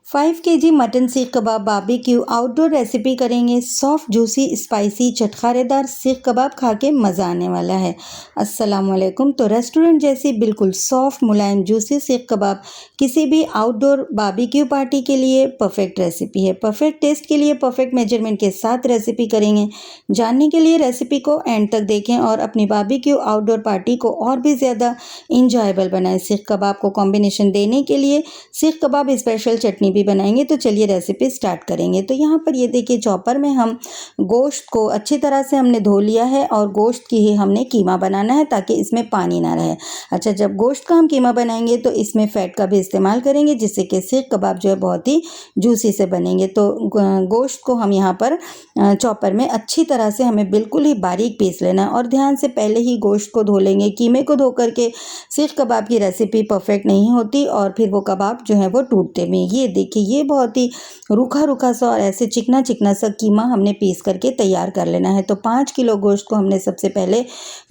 5 KG mutton सीख कबाब barbecue outdoor recipe करेंगे। Soft juicy spicy चटखारेदार सीख कबाब खा के मज़ा आने वाला है। अस्सलाम वालेकुम। तो रेस्टोरेंट जैसी बिल्कुल सॉफ्ट मुलायम जूसी सीख कबाब किसी भी आउटडोर बारबेक्यू पार्टी के लिए परफेक्ट रेसिपी है। परफेक्ट टेस्ट के लिए परफेक्ट मेजरमेंट के साथ रेसिपी करेंगे। जानने के लिए रेसिपी को एंड तक देखें और अपनी बारबेक्यू आउटडोर पार्टी को और भी ज़्यादा इंजॉयबल बनाएं। सीख कबाब को कॉम्बिनेशन देने के लिए सीख कबाब स्पेशल चटनी भी बनाएंगे। तो चलिए रेसिपी स्टार्ट करेंगे। तो यहाँ पर ये देखिए चॉपर में हम गोश्त को अच्छी तरह से हमने धो लिया है और गोश्त की ही हमने कीमा बनाना है ताकि इसमें पानी ना रहे। अच्छा, जब गोश्त का हम कीमा बनाएंगे तो इसमें फैट का भी इस्तेमाल करेंगे जिससे कि सीख कबाब जो है बहुत ही जूसी से बनेंगे। तो गोश्त को हम यहाँ पर चॉपर में अच्छी तरह से हमें बिल्कुल ही बारीक पीस लेना है और ध्यान से पहले ही गोश्त को धो लेंगे। कीमे को धो करके सीख कबाब की रेसिपी परफेक्ट नहीं होती और फिर वो कबाब जो है वो टूटते भी। ये देखिए ये बहुत ही रूखा रूखा सा और ऐसे चिकना चिकना सा कीमा हमने पीस करके तैयार कर लेना है। तो 5 किलो गोश्त को हमने सबसे पहले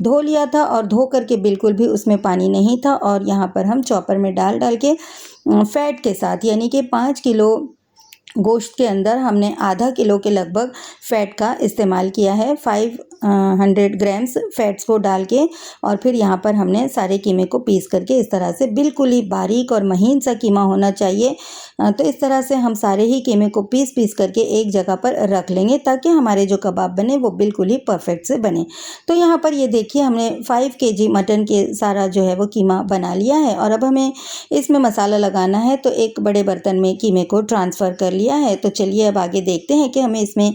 धो लिया था और धो करके बिल्कुल भी उसमें पानी नहीं था और यहाँ पर हम चॉपर में डाल के फैट के साथ यानी कि 5 किलो गोश्त के अंदर हमने आधा किलो के लगभग फ़ैट का इस्तेमाल किया है। 500 ग्राम्स फैट्स को डाल के और फिर यहाँ पर हमने सारे कीमे को पीस करके इस तरह से बिल्कुल ही बारीक और महीन सा कीमा होना चाहिए। तो इस तरह से हम सारे ही कीमे को पीस करके एक जगह पर रख लेंगे ताकि हमारे जो कबाब बने वो बिल्कुल ही परफेक्ट से बने। तो यहाँ पर ये देखिए हमने 5 केजी मटन के सारा जो है वो कीमा बना लिया है और अब हमें इसमें मसाला लगाना है। तो एक बड़े बर्तन में कीमे को ट्रांसफ़र कर लिया है। तो चलिए अब आगे देखते हैं कि हमें इसमें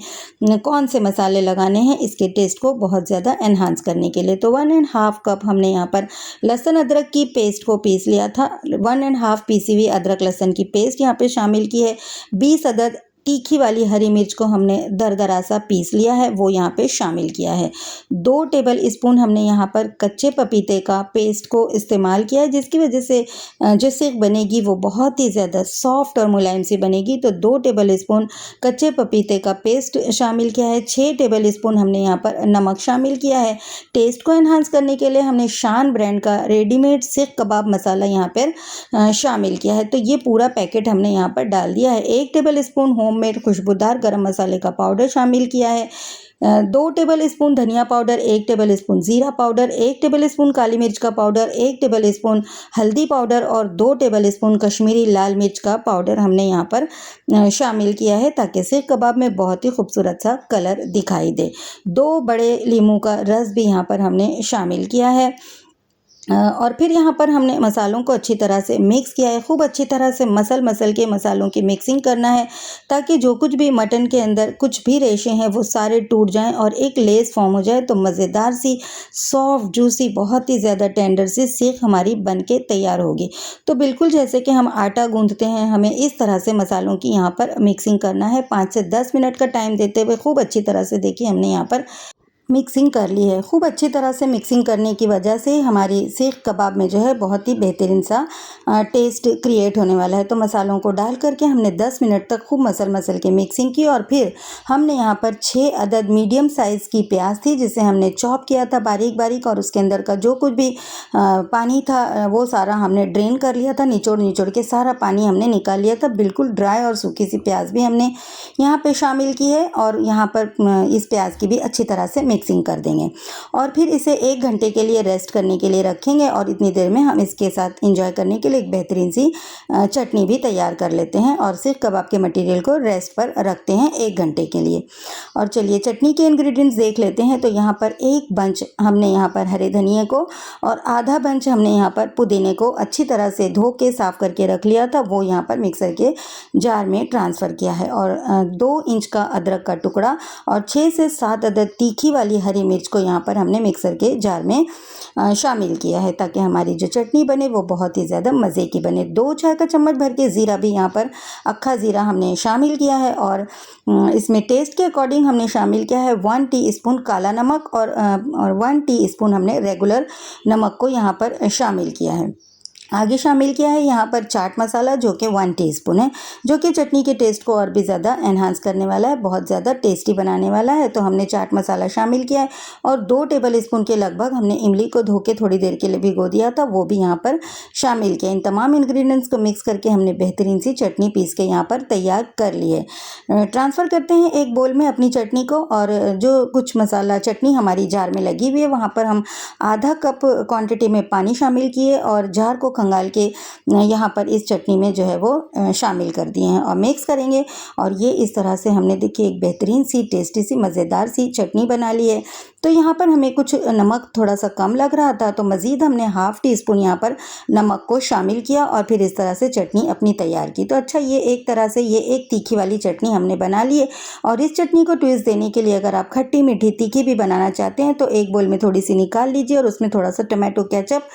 कौन से मसाले लगाने हैं इसके टेस्ट को बहुत ज़्यादा एनहांस करने के लिए। तो 1.5 कप हमने यहाँ पर लहसुन अदरक की पेस्ट को पीस लिया था। 1.5 पीसी हुई अदरक लहसुन की पेस्ट यहाँ पे शामिल की है। 20 अदद तीखी वाली हरी मिर्च को हमने दरदरा सा पीस लिया है, वो यहाँ पे शामिल किया है। 2 टेबल स्पून हमने यहाँ पर कच्चे पपीते का पेस्ट को इस्तेमाल किया है जिसकी वजह से जो सीख बनेगी वो बहुत ही ज़्यादा सॉफ्ट और मुलायम सी बनेगी। तो 2 टेबल स्पून कच्चे पपीते का पेस्ट शामिल किया है। 6 टेबल स्पून हमने यहाँ पर नमक शामिल किया है। टेस्ट को एनहांस करने के लिए हमने शान ब्रांड का रेडीमेड सीख कबाब मसाला यहाँ पर शामिल किया है। तो ये पूरा पैकेट हमने यहाँ पर डाल दिया है। 1 टेबल स्पून होममेड खुशबूदार गरम मसाले का पाउडर शामिल किया है। 2 टेबल स्पून धनिया पाउडर, 1 टेबल स्पून जीरा पाउडर, 1 टेबल स्पून काली मिर्च का पाउडर, 1 टेबल स्पून हल्दी पाउडर और 2 टेबल स्पून कश्मीरी लाल मिर्च का पाउडर हमने यहाँ पर शामिल किया है ताकि सीख कबाब में बहुत ही खूबसूरत सा कलर दिखाई दे। 2 बड़े लीमू का रस भी यहाँ पर हमने शामिल किया है। और फिर यहाँ पर हमने मसालों को अच्छी तरह से मिक्स किया है। खूब अच्छी तरह से मसल के मसालों की मिक्सिंग करना है ताकि जो कुछ भी मटन के अंदर कुछ भी रेशे हैं वो सारे टूट जाएं और एक लेस फॉर्म हो जाए। तो मज़ेदार सी सॉफ्ट जूसी बहुत ही ज़्यादा टेंडर सी सीख हमारी बन के तैयार होगी। तो बिल्कुल जैसे कि हम आटा गूंथते हैं हमें इस तरह से मसालों की यहाँ पर मिक्सिंग करना है। 5 से 10 मिनट का टाइम देते हुए खूब अच्छी तरह से देखिए हमने यहाँ पर मिक्सिंग कर ली है। खूब अच्छी तरह से मिक्सिंग करने की वजह से हमारी सीख कबाब में जो है बहुत ही बेहतरीन सा टेस्ट क्रिएट होने वाला है। तो मसालों को डाल करके हमने 10 मिनट तक खूब मसल के मिक्सिंग की और फिर हमने यहाँ पर 6 अदद मीडियम साइज़ की प्याज थी जिसे हमने चॉप किया था बारीक बारीक और उसके अंदर का जो कुछ भी पानी था वो सारा हमने ड्रेन कर लिया था। निचोड़ के सारा पानी हमने निकाल लिया था। बिल्कुल ड्राई और सूखी सी प्याज भी हमने यहाँ पर शामिल की है और यहाँ पर इस प्याज की भी अच्छी तरह से मिक्सिंग कर देंगे और फिर इसे 1 घंटे के लिए रेस्ट करने के लिए रखेंगे। और इतनी देर में हम इसके साथ एंजॉय करने के लिए एक बेहतरीन सी चटनी भी तैयार कर लेते हैं और सीख कबाब के मटेरियल को रेस्ट पर रखते हैं 1 घंटे के लिए। और चलिए चटनी के इंग्रेडिएंट्स देख लेते हैं। तो यहाँ पर 1 बंच हमने यहाँ पर हरे धनिए को और आधा बंच हमने यहाँ पर पुदीने को अच्छी तरह से धो के साफ़ करके रख लिया था, वो यहाँ पर मिक्सर के जार में ट्रांसफ़र किया है। और 2 इंच का अदरक का टुकड़ा और 6 से 7 अदद तीखी वाली हरी मिर्च को यहाँ पर हमने मिक्सर के जार में शामिल किया है ताकि हमारी जो चटनी बने वो बहुत ही ज़्यादा मज़े की बने। 2 चाय का चम्मच भर के ज़ीरा भी यहाँ पर अक्खा ज़ीरा हमने शामिल किया है और इसमें टेस्ट के अकॉर्डिंग हमने शामिल किया है 1 टीस्पून काला नमक और 1 टीस्पून हमने रेगुलर नमक को यहाँ पर शामिल किया है। आगे शामिल किया है यहाँ पर चाट मसाला जो कि 1 टीस्पून है, जो कि चटनी के टेस्ट को और भी ज़्यादा एनहांस करने वाला है, बहुत ज़्यादा टेस्टी बनाने वाला है। तो हमने चाट मसाला शामिल किया है और 2 टेबल स्पून के लगभग हमने इमली को धो के थोड़ी देर के लिए भिगो दिया था, वो भी यहाँ पर शामिल किया। इन तमाम इंग्रेडिएंट्स को मिक्स करके हमने बेहतरीन सी चटनी पीस के यहाँ पर तैयार कर ली है। ट्रांसफ़र करते हैं एक बोल में अपनी चटनी को, और जो कुछ मसाला चटनी हमारी जार में लगी हुई है वहाँ पर हम आधा कप क्वांटिटी में पानी शामिल किए और जार को खंगाल के यहाँ पर इस चटनी में जो है वो शामिल कर दिए हैं और मिक्स करेंगे। और ये इस तरह से हमने देखिए एक बेहतरीन सी टेस्टी सी मज़ेदार सी चटनी बना ली है। तो यहाँ पर हमें कुछ नमक थोड़ा सा कम लग रहा था, तो मज़ीद हमने हाफ़ टी स्पून यहाँ पर नमक को शामिल किया और फिर इस तरह से चटनी अपनी तैयार की। तो अच्छा, ये एक तरह से ये एक तीखी वाली चटनी हमने बना ली है। और इस चटनी को ट्विस्ट देने के लिए अगर आप खट्टी मीठी तीखी भी बनाना चाहते हैं तो एक बोल में थोड़ी सी निकाल लीजिए और उसमें थोड़ा सा टमाटो केचप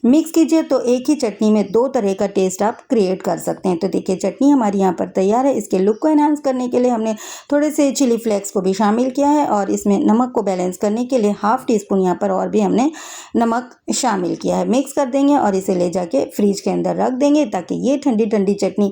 मिक्स कीजिए, तो एक ही चटनी में 2 तरह का टेस्ट आप क्रिएट कर सकते हैं। तो देखिए चटनी हमारी यहाँ पर तैयार है। इसके लुक को एनहांस करने के लिए हमने थोड़े से चिली फ्लेक्स को भी शामिल किया है और इसमें नमक को बैलेंस करने के लिए हाफ़ टी स्पून यहाँ पर और भी हमने नमक शामिल किया है। मिक्स कर देंगे और इसे ले जाके फ्रिज के अंदर रख देंगे ताकि ये ठंडी ठंडी चटनी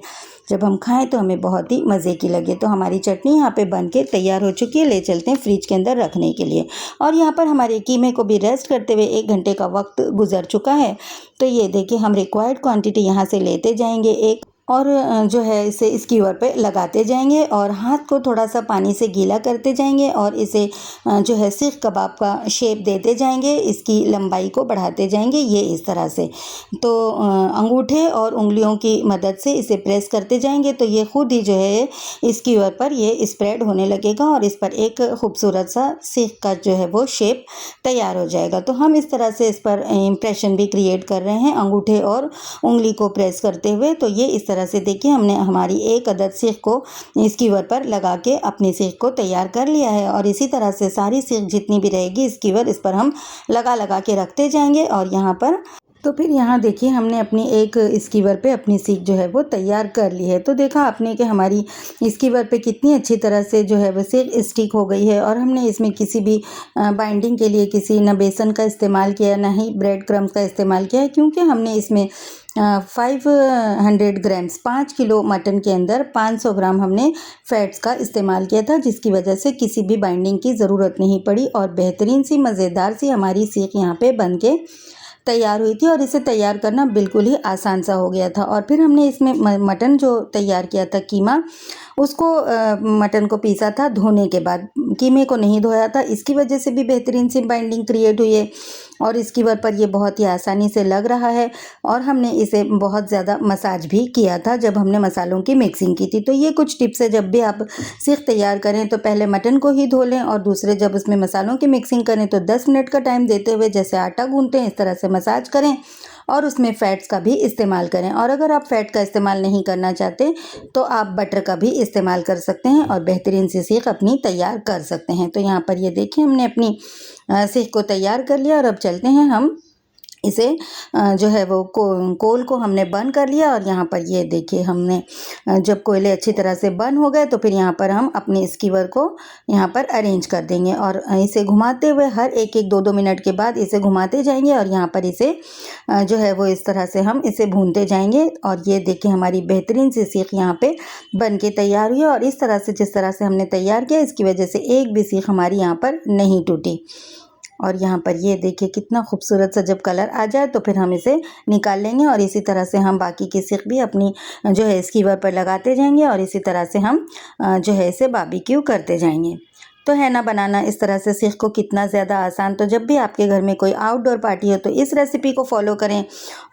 जब हम खाएं तो हमें बहुत ही मज़े की लगे। तो हमारी चटनी यहाँ पे बन के तैयार हो चुकी है, ले चलते हैं फ्रिज के अंदर रखने के लिए। और यहाँ पर हमारे कीमे को भी रेस्ट करते हुए 1 घंटे का वक्त गुजर चुका है। तो ये देखिए हम रिक्वायर्ड क्वांटिटी यहाँ से लेते जाएंगे एक, और जो है इसे स्कीवर पे लगाते जाएंगे और हाथ को थोड़ा सा पानी से गीला करते जाएंगे और इसे जो है सीख कबाब का शेप देते जाएंगे, इसकी लंबाई को बढ़ाते जाएंगे ये इस तरह से। तो अंगूठे और उंगलियों की मदद से इसे प्रेस करते जाएंगे तो ये खुद ही जो है स्कीवर पर ये स्प्रेड होने लगेगा और इस पर एक खूबसूरत सा सीख का जो है वो शेप तैयार हो जाएगा। तो हम इस तरह से इस पर इम्प्रेशन भी क्रिएट कर रहे हैं अंगूठे और उंगली को प्रेस करते हुए। तो ये इस तरह से देखिए हमने हमारी एक अदद सीख को स्कीवर पर लगा के अपनी सीख को तैयार कर लिया है। और इसी तरह से सारी सीख जितनी भी रहेगी स्कीवर, इस पर हम लगा के रखते जाएंगे। और यहाँ पर तो फिर यहाँ देखिए हमने अपनी एक स्कीवर पे अपनी सीख जो है वो तैयार कर ली है। तो देखा आपने कि हमारी स्कीवर पे कितनी अच्छी तरह से जो है वो सीख स्टिक हो गई है और हमने इसमें किसी भी बाइंडिंग के लिए किसी न बेसन का इस्तेमाल किया ना ही ब्रेड क्रम्स का इस्तेमाल किया है, क्योंकि हमने इसमें 500 ग्राम्स 5 किलो मटन के अंदर 500 ग्राम हमने फैट्स का इस्तेमाल किया था, जिसकी वजह से किसी भी बाइंडिंग की ज़रूरत नहीं पड़ी और बेहतरीन सी मज़ेदार सी हमारी सीख यहाँ पे बन के तैयार हुई थी। और इसे तैयार करना बिल्कुल ही आसान सा हो गया था। और फिर हमने इसमें मटन जो तैयार किया था कीमा, उसको मटन को पीसा था धोने के बाद, कीमे को नहीं धोया था, इसकी वजह से भी बेहतरीन सी बाइंडिंग क्रिएट हुई है और स्कीवर पर ये बहुत ही आसानी से लग रहा है। और हमने इसे बहुत ज़्यादा मसाज भी किया था जब हमने मसालों की मिक्सिंग की थी। तो ये कुछ टिप्स है, जब भी आप सीख तैयार करें तो पहले मटन को ही धो लें और दूसरे जब उसमें मसालों की मिक्सिंग करें तो 10 मिनट का टाइम देते हुए जैसे आटा गूंथते हैं इस तरह से मसाज करें और उसमें फ़ैट्स का भी इस्तेमाल करें। और अगर आप फ़ैट का इस्तेमाल नहीं करना चाहते तो आप बटर का भी इस्तेमाल कर सकते हैं और बेहतरीन सी सीख अपनी तैयार कर सकते हैं। तो यहाँ पर ये देखिए हमने अपनी सीख को तैयार कर लिया और अब चलते हैं हम इसे जो है वो कोल को हमने बंद कर लिया। और यहाँ पर ये देखिए हमने जब कोयले अच्छी तरह से बंद हो गए तो फिर यहाँ पर हम अपने स्कीवर को यहाँ पर अरेंज कर देंगे और इसे घुमाते हुए हर 1-2 मिनट के बाद इसे घुमाते जाएंगे और यहाँ पर इसे जो है वो इस तरह से हम इसे भूनते जाएंगे। और ये देखिए हमारी बेहतरीन सी सीख यहाँ पे बन के तैयार हुई है और इस तरह से जिस तरह से हमने तैयार किया इसकी वजह से एक भी सीख हमारी यहाँ पर नहीं टूटी। और यहाँ पर ये देखिए कितना खूबसूरत सा जब कलर आ जाए तो फिर हम इसे निकाल लेंगे और इसी तरह से हम बाकी की सीख भी अपनी जो है स्कीवर पर लगाते जाएंगे और इसी तरह से हम जो है इसे बारबेक्यू करते जाएंगे। तो है ना बनाना इस तरह से सीख को कितना ज़्यादा आसान। तो जब भी आपके घर में कोई आउटडोर पार्टी हो तो इस रेसिपी को फॉलो करें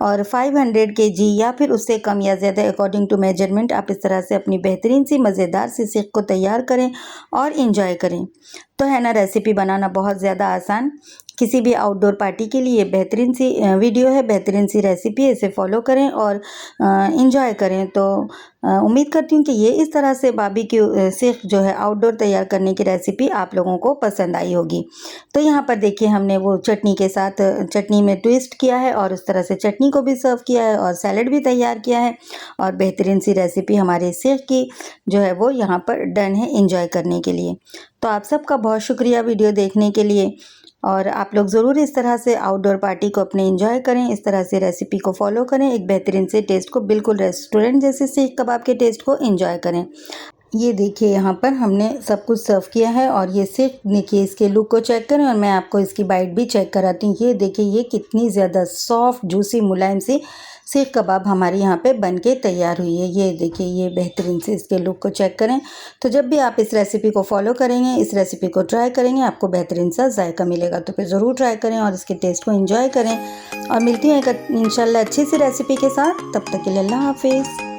और 500 kg या फिर उससे कम या ज़्यादा अकॉर्डिंग टू मेजरमेंट आप इस तरह से अपनी बेहतरीन सी मज़ेदार सी सीख को तैयार करें और इन्जॉय करें। तो है ना रेसिपी बनाना बहुत ज़्यादा आसान। किसी भी आउटडोर पार्टी के लिए बेहतरीन सी वीडियो है, बेहतरीन सी रेसिपी है, इसे फॉलो करें और इन्जॉय करें। तो उम्मीद करती हूँ कि ये इस तरह से बारबेक्यू सीख जो है आउटडोर तैयार करने की रेसिपी आप लोगों को पसंद आई होगी। तो यहाँ पर देखिए हमने वो चटनी के साथ चटनी में ट्विस्ट किया है और उस तरह से चटनी को भी सर्व किया है और सैलेड भी तैयार किया है और बेहतरीन सी रेसिपी हमारे सीख की जो है वो यहाँ पर डन है इन्जॉय करने के लिए। तो आप सबका बहुत शुक्रिया वीडियो देखने के लिए। और आप लोग ज़रूर इस तरह से आउटडोर पार्टी को अपने एंजॉय करें, इस तरह से रेसिपी को फॉलो करें, एक बेहतरीन से टेस्ट को बिल्कुल रेस्टोरेंट जैसे सीख कबाब के टेस्ट को एंजॉय करें। ये देखिए यहाँ पर हमने सब कुछ सर्व किया है और ये सिर्फ देखिए इसके लुक को चेक करें और मैं आपको इसकी बाइट भी चेक कराती हूँ। ये देखिए ये कितनी ज़्यादा सॉफ्ट जूसी मुलायम सी सीख कबाब हमारी यहाँ पे बन के तैयार हुई है। ये देखिए ये बेहतरीन से इसके लुक को चेक करें। तो जब भी आप इस रेसिपी को फॉलो करेंगे, इस रेसिपी को ट्राई करेंगे, आपको बेहतरीन सा जायका मिलेगा। तो फिर ज़रूर ट्राई करें और इसके टेस्ट को एंजॉय करें और मिलती हैं एक इंशाल्लाह अच्छी सी रेसिपी के साथ। तब तक के लिए अल्लाह हाफिज़।